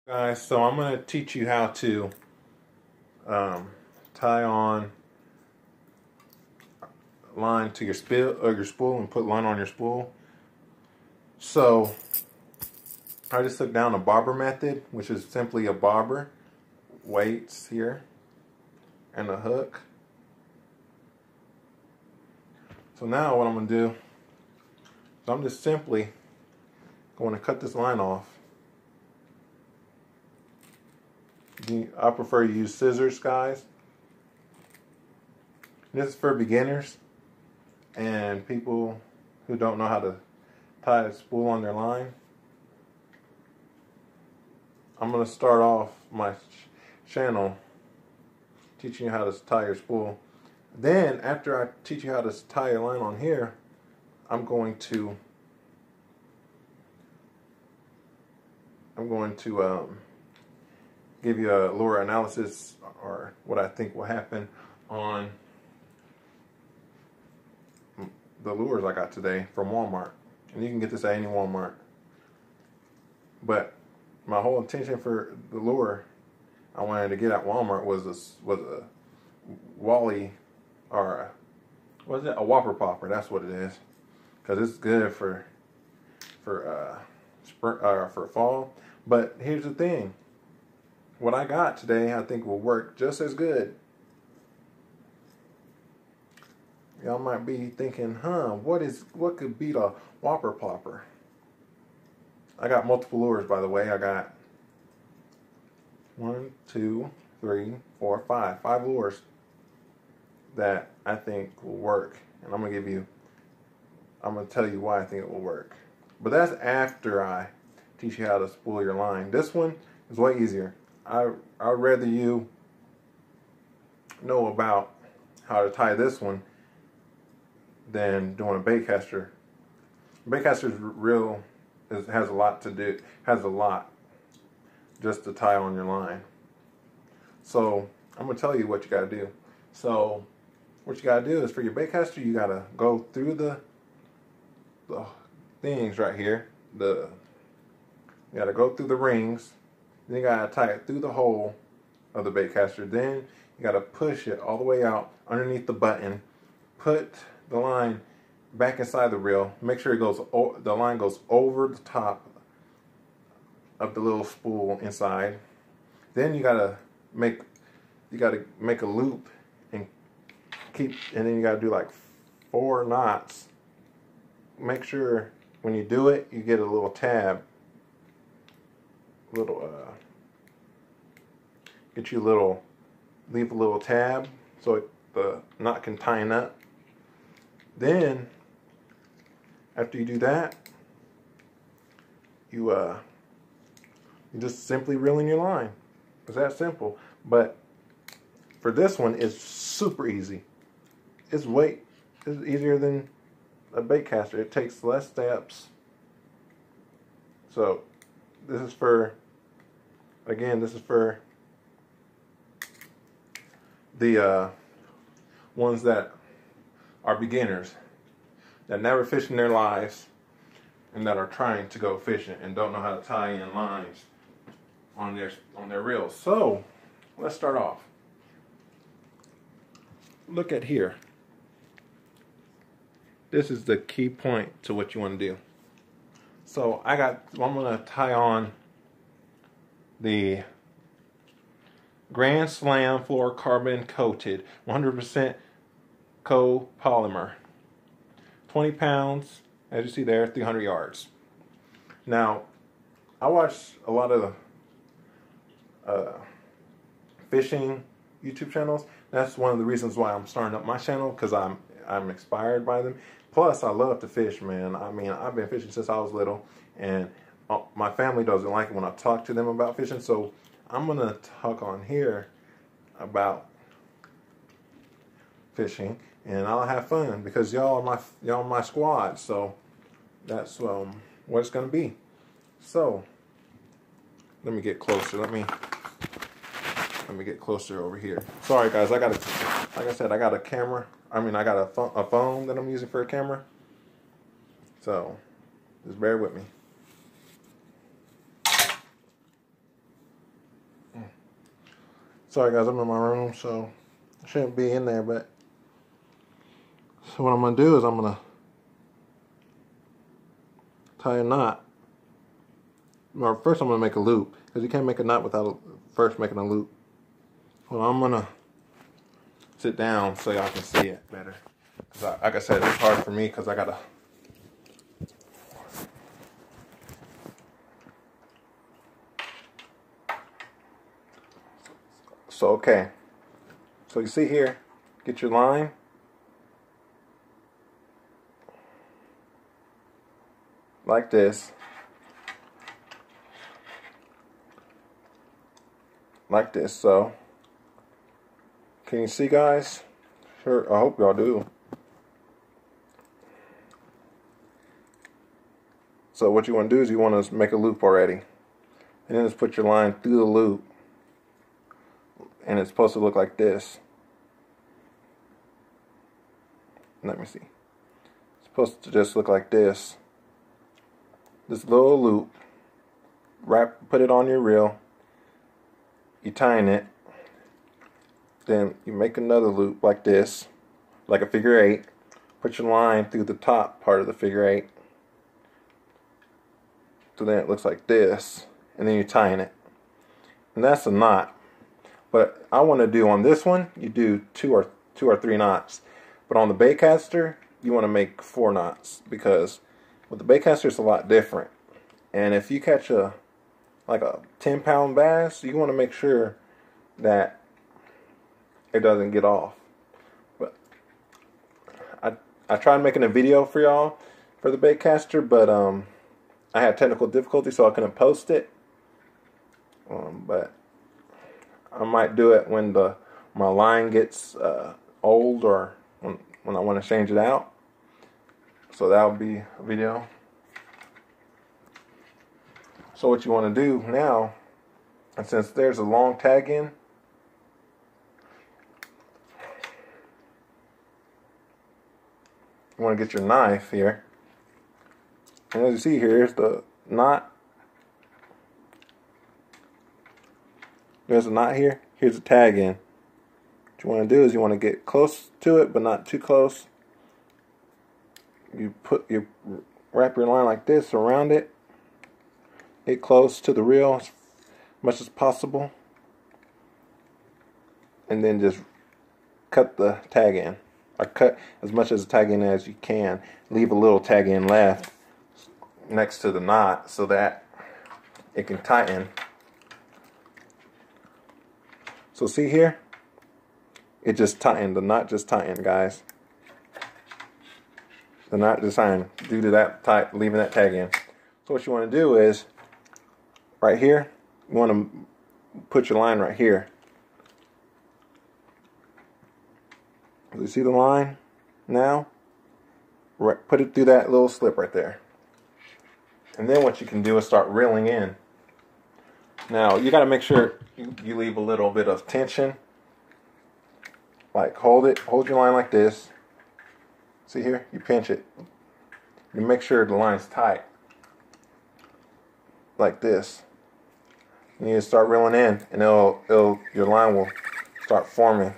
Guys, so I'm going to teach you how to tie on line to your spool and put line on your spool. So I just took down a bobber method, which is simply a bobber, weights here, and a hook. So now what I'm going to do is I'm just simply going to cut this line off. I prefer to use scissors, guys. This is for beginners and people who don't know how to tie a spool on their line. I'm going to start off my channel teaching you how to tie your spool. Then after I teach you how to tie your line on here, I'm going to give you a lure analysis, or what I think will happen on the lures I got today from Walmart. And you can get this at any Walmart. But my whole intention for the lure I wanted to get at Walmart was a Wally, or what is it? A Whopper Popper. That's what it is. Because it's good for fall. But here's the thing. What I got today, I think will work just as good. Y'all might be thinking, what could beat a Whopper Popper? I got multiple lures, by the way. I got 1, 2, 3, 4, 5. 5 lures that I think will work. And I'm gonna tell you why I think it will work. But that's after I teach you how to spool your line. This one is way easier. I'd rather you know about how to tie this one than doing a baitcaster. Baitcaster has a lot to do. Has a lot just to tie on your line. So I'm gonna tell you what you gotta do. So what you gotta do is, for your baitcaster, you gotta go through the things right here. You gotta go through the rings. Then you gotta tie it through the hole of the baitcaster. Then you gotta push it all the way out underneath the button. Put the line back inside the reel. Make sure the line goes over the top of the little spool inside. Then you gotta make a loop and then you gotta do like 4 knots. Make sure when you do it, you get a little tab. Leave a little tab so the knot can tighten up. Then after you do that, you just simply reel in your line. It's that simple. But for this one, it's super easy. It's easier than a baitcaster. It takes less steps. So this is for the ones that are beginners, that never fished in their lives, and that are trying to go fishing and don't know how to tie in lines on their reels. So let's start off. Look at here. This is the key point to what you want to do. So I'm going to tie on the Grand Slam fluorocarbon coated 100% copolymer, 20 pounds, as you see there, 300 yards. Now, I watch a lot of fishing YouTube channels. That's one of the reasons why I'm starting up my channel, because I'm inspired by them. Plus, I love to fish, man. I mean, I've been fishing since I was little, and my family doesn't like it when I talk to them about fishing, so I'm going to talk on here about fishing, and I'll have fun because y'all are my squad, so that's what it's going to be. So, let me get closer. Let me get closer over here. Sorry, guys. Like I said, I got a camera. I got a phone that I'm using for a camera. So, just bear with me. Sorry guys, I'm in my room, so I shouldn't be in there, but so what I'm gonna do is I'm gonna tie a knot. Or first I'm gonna make a loop, because you can't make a knot without first making a loop. Well, I'm gonna sit down so y'all can see it better. Cause like I said, it's hard for me because I gotta. So okay, so you see here, get your line. Like this. Like this, so can you see, guys? Sure, I hope y'all do. So what you want to do is you want to make a loop already, and then just put your line through the loop, and it's supposed to look like this. Let me see. It's supposed to just look like this. This little loop. Put it on your reel. You tighten it. Then you make another loop like this, like a figure 8. Put your line through the top part of the figure 8. So then it looks like this, and then you tighten it. And that's a knot. But I want to do on this one, you do two or 3 knots. But on the baitcaster, you want to make 4 knots, because with the baitcaster it's a lot different. And if you catch like a 10-pound bass, you want to make sure that it doesn't get off. But I tried making a video for y'all for the baitcaster, but I had technical difficulty, so I couldn't post it. But I might do it when my line gets old, or when I want to change it out. So that would be a video. So what you want to do now, and since there's a long tag in, you want to get your knife here. And as you see here, here's the knot. There's a knot here. Here's a tag in. What you want to do is you want to get close to it, but not too close. You wrap your line like this around it. Get close to the reel as much as possible, and then just cut the tag in, or cut as much as the tag in as you can. Leave a little tag in left next to the knot so that it can tighten. So see here, it just tightened. The knot just tightened, guys. The knot just tightened due to that leaving that tag in. So what you want to do is, right here, you want to put your line right here. You see the line now? Put it through that little slip right there. And then what you can do is start reeling in. Now, you got to make sure you leave a little bit of tension. Like, hold your line like this. See here? You pinch it. You make sure the line's tight. Like this. You need to start reeling in, and your line will start forming.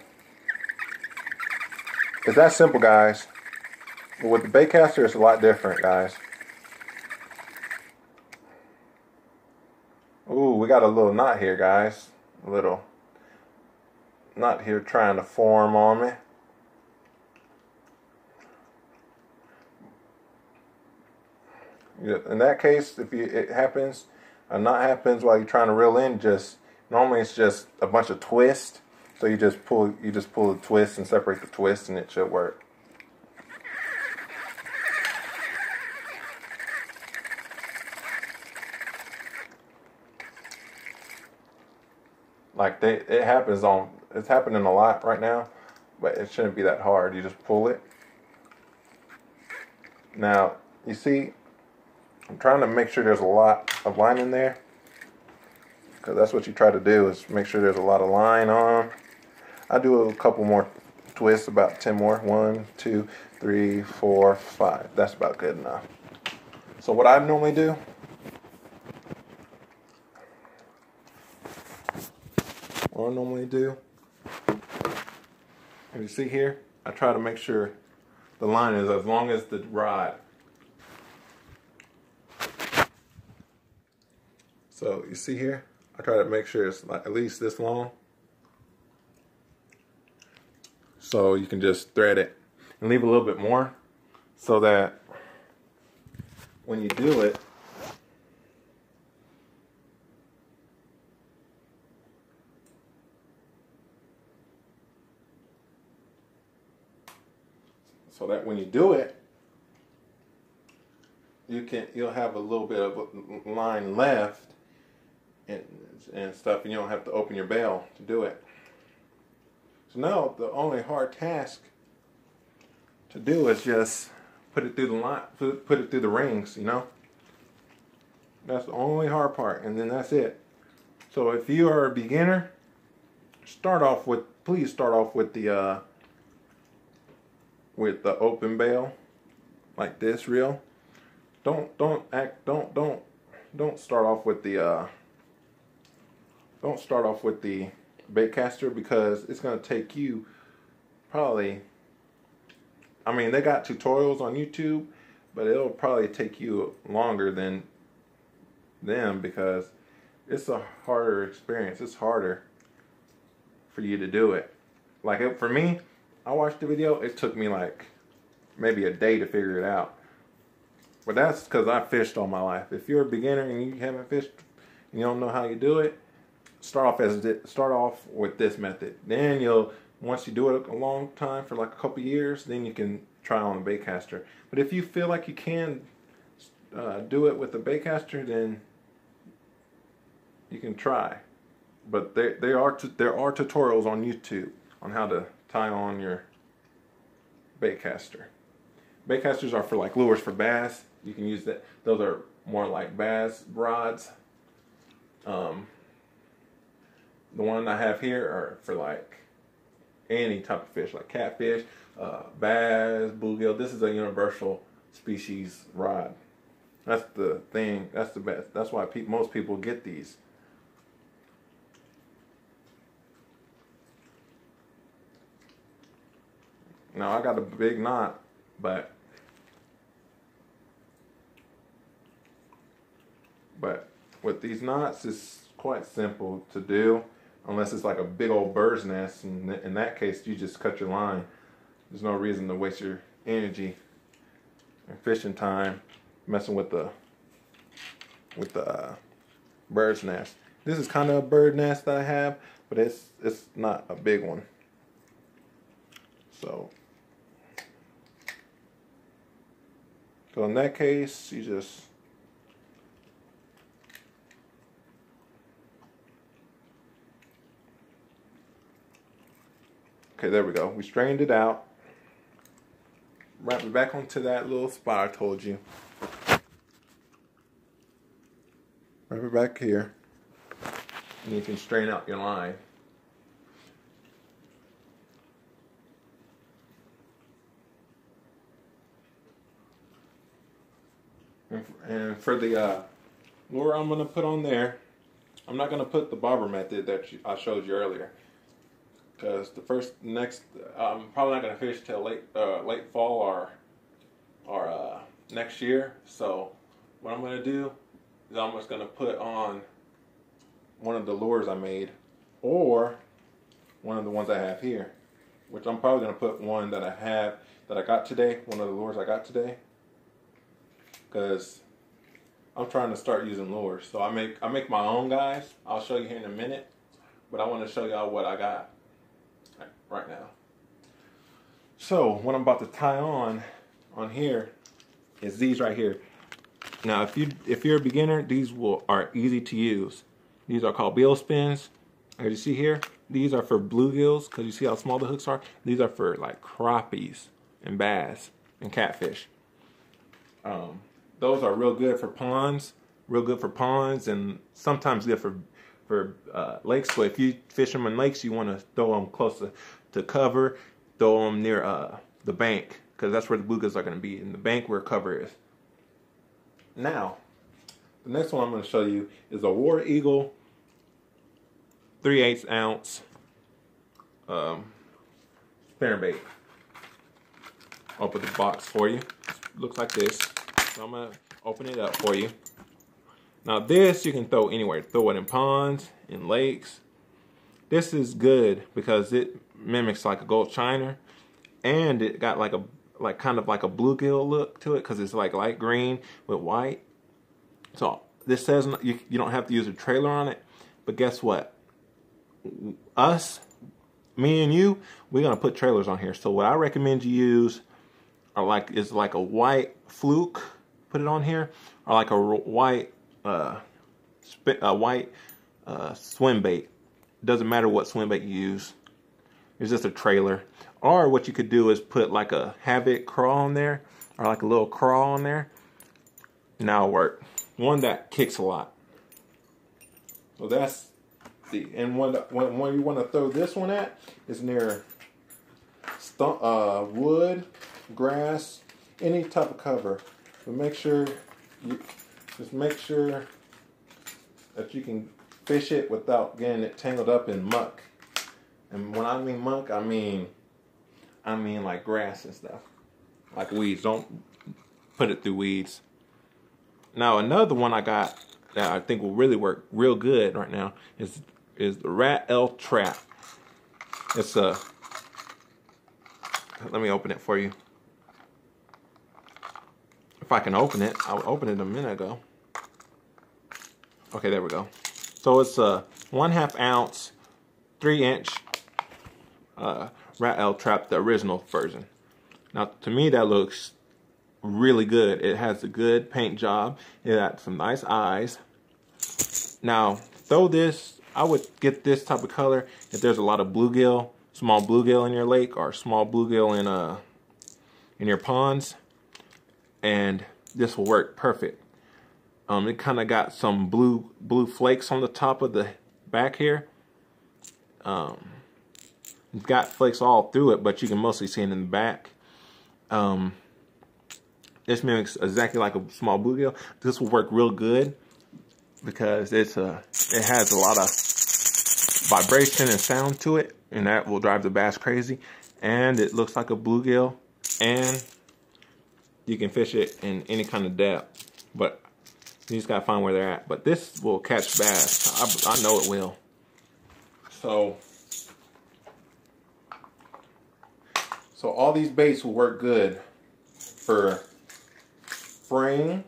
It's that simple, guys. But with the baitcaster, it's a lot different, guys. Ooh, we got a little knot here, guys. A little knot here trying to form on me. In that case, if it happens, a knot happens while you're trying to reel in, normally it's just a bunch of twists. So you just pull the twist and separate the twist, and it should work. Like it's happening a lot right now, but it shouldn't be that hard. You just pull it. Now, you see, I'm trying to make sure there's a lot of line in there, because that's what you try to do, is make sure there's a lot of line on. I do a couple more twists, about 10 more. 1, 2, 3, 4, 5. That's about good enough. So what I normally do, what I normally do, and you see here, I try to make sure the line is as long as the rod. So you see here, I try to make sure it's like at least this long. So you can just thread it and leave a little bit more so that when you do it, you'll have a little bit of a line left and stuff, and you don't have to open your bail to do it. So now the only hard task to do is just put it through the line, put it through the rings, you know. That's the only hard part, and then that's it. So if you are a beginner, please start off with the open bail, like this reel. Don't start off with the bait caster, because it's going to take you probably, I mean, they got tutorials on YouTube, but it'll probably take you longer than them, because it's a harder experience. It's harder for you to do it. Like for me, I watched the video, it took me like maybe a day to figure it out. But that's because I fished all my life. If you're a beginner and you haven't fished and you don't know how you do it, start off with this method. Then once you do it a long time, for like a couple years, then you can try on a bait caster. But if you feel like you can do it with a bait caster, then you can try. But there are tutorials on YouTube on how to tie on your bait caster. Bait casters are for like lures for bass. You can use that. Those are more like bass rods. The one I have here are for like any type of fish, like catfish, bass, bluegill. This is a universal species rod. That's the thing. That's the best. That's why most people get these. Now I got a big knot, but with these knots, it's quite simple to do, unless it's like a big old bird's nest. And in that case, you just cut your line. There's no reason to waste your energy and fishing time messing with the bird's nest. This is kind of a bird nest that I have, but it's not a big one. So in that case, you just okay, there we go. We strained it out. Wrap it back onto that little spot I told you. Wrap it back here. And you can strain out your line. And for the lure I'm going to put on there, I'm not going to put the bobber method that I showed you earlier. Because I'm probably not going to fish till late fall or next year. So what I'm going to do is I'm just going to put on one of the lures I made, or one of the ones I have here, which I'm probably going to put one that I got today, one of the lures I got today, because I'm trying to start using lures. So I make my own, guys. I'll show you here in a minute, but I want to show y'all what I got right now. So what I'm about to tie on here is these right here. Now if you're a beginner, these are easy to use. These are called bill spins. As you see here, these are for bluegills, because you see how small the hooks are. These are for like crappies and bass and catfish. Those are real good for ponds, and sometimes good for lakes. So if you fish them in lakes, you want to throw them close to cover, throw them near the bank, because that's where the bluegills are going to be, in the bank where cover is. Now, the next one I'm going to show you is a War Eagle 3/8 ounce spinnerbait. Open the box for you. Looks like this. So I'm gonna open it up for you. Now this you can throw anywhere. Throw it in ponds, in lakes. This is good because it mimics like a gold shiner, and it got like kind of like a bluegill look to it because it's like light green with white. So this says you don't have to use a trailer on it, but guess what? Me and you, we're gonna put trailers on here. So what I recommend you use is like a white fluke. Put it on here, or like a white swim bait. Doesn't matter what swim bait you use. It's just a trailer. Or what you could do is put like a Habit crawl on there, or like a little crawl on there. And that'll work. One that kicks a lot. So that's and when you want to throw this one at is near wood, grass, any type of cover. But make sure that you can fish it without getting it tangled up in muck. And when I mean muck, I mean like grass and stuff, like weeds. Don't put it through weeds. Now another one I got that I think will really work real good right now is the Rat L Trap. It's let me open it for you. If I can open it, I opened it a minute ago. Okay, there we go. So it's a 1/2 ounce, 3-inch Rat L Trap, the original version. Now to me that looks really good. It has a good paint job. It got some nice eyes. Now throw this. I would get this type of color if there's a lot of bluegill, small bluegill in your lake, or small bluegill in your ponds, and this will work perfect. It kind of got some blue flakes on the top of the back here. It's got flakes all through it, but you can mostly see it in the back. This mimics exactly like a small bluegill. This will work real good because it has a lot of vibration and sound to it, and that will drive the bass crazy. And it looks like a bluegill, and you can fish it in any kind of depth, but you just gotta find where they're at. But this will catch bass. I know it will. So all these baits will work good for spring,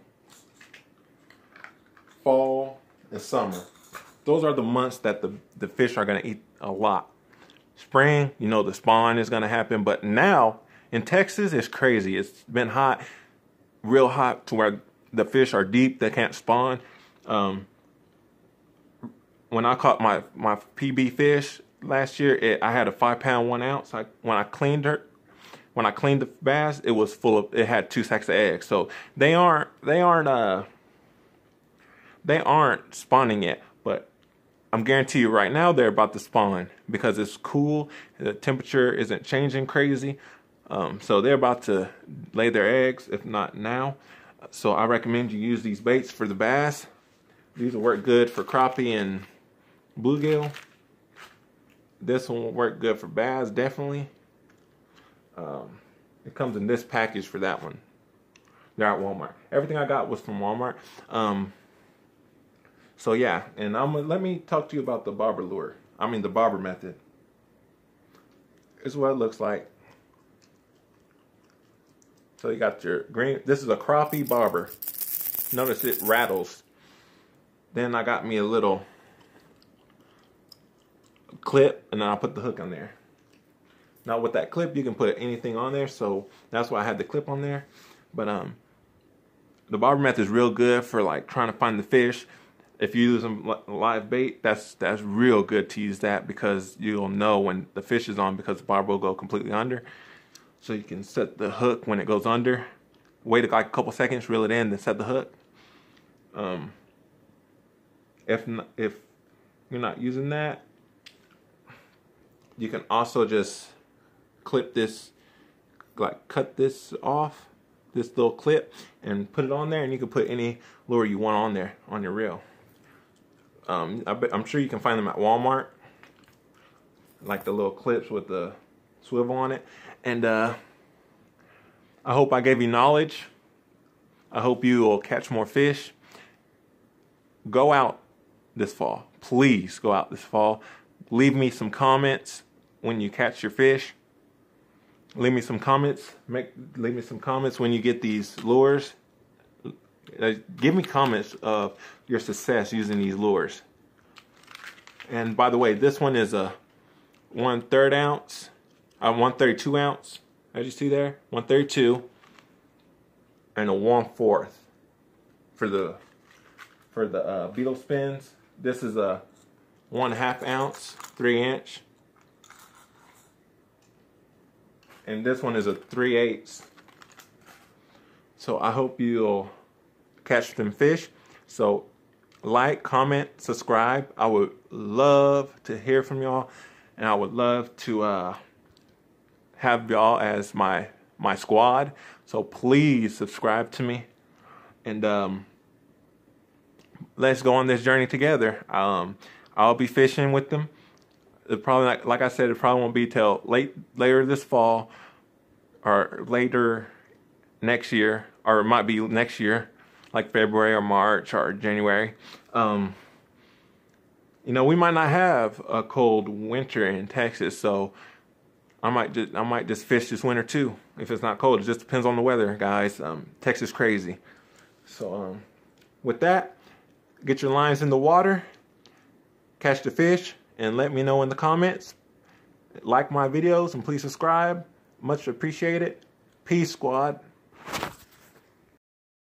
fall, and summer. Those are the months that the fish are gonna eat a lot. Spring, you know, the spawn is gonna happen, but now in Texas it's crazy. It's been hot, real hot, to where the fish are deep, they can't spawn. When I caught my PB fish last year, I had a 5-pound 1 ounce. When I cleaned the bass, it was it had 2 sacks of eggs. So they aren't spawning yet, but I'm guarantee you right now they're about to spawn because it's cool. The temperature isn't changing crazy. So they're about to lay their eggs, if not now. So I recommend you use these baits for the bass. These will work good for crappie and bluegill. This one will work good for bass, definitely. It comes in this package for that one. They're at Walmart. Everything I got was from Walmart. So yeah, and let me talk to you about the bobber lure. I mean the bobber method. This is what it looks like. So you got your green. This is a crappie bobber. Notice it rattles. Then I got me a little clip, and then I'll put the hook on there. Now with that clip, you can put anything on there, so that's why I had the clip on there. But the bobber method is real good for like trying to find the fish. If you use a live bait, that's real good to use that because you'll know when the fish is on because the bobber will go completely under. So you can set the hook when it goes under. Wait like a couple seconds, reel it in, then set the hook. If you're not using that, you can also just clip this, like cut this off, this little clip, and put it on there, and you can put any lure you want on there on your reel. I'm sure you can find them at Walmart. like the little clips with the swivel on it. And I hope I gave you knowledge. I hope you will catch more fish. Go out this fall. Please go out this fall. Leave me some comments when you catch your fish. Leave me some comments. Leave me some comments when you get these lures. Give me comments of your success using these lures. And by the way, this one is a 1/3 ounce, 1/32 ounce. As you see there, 1/32, and a 1/4 for the beetle spins. This is a 1/2 ounce, 3-inch, and this one is a 3/8. So I hope you'll catch them fish. So like, comment, subscribe. I would love to hear from y'all, and I would love to have y'all as my squad. So please subscribe to me, and let's go on this journey together. I'll be fishing with them. It probably, like I said, it probably won't be till later this fall or later next year, or it might be next year, like February or March or January. You know, we might not have a cold winter in Texas, so I might just fish this winter too if it's not cold. It just depends on the weather, guys. Texas crazy. So with that, get your lines in the water, catch the fish, and let me know in the comments. Like my videos and please subscribe. Much appreciated. Peace, squad.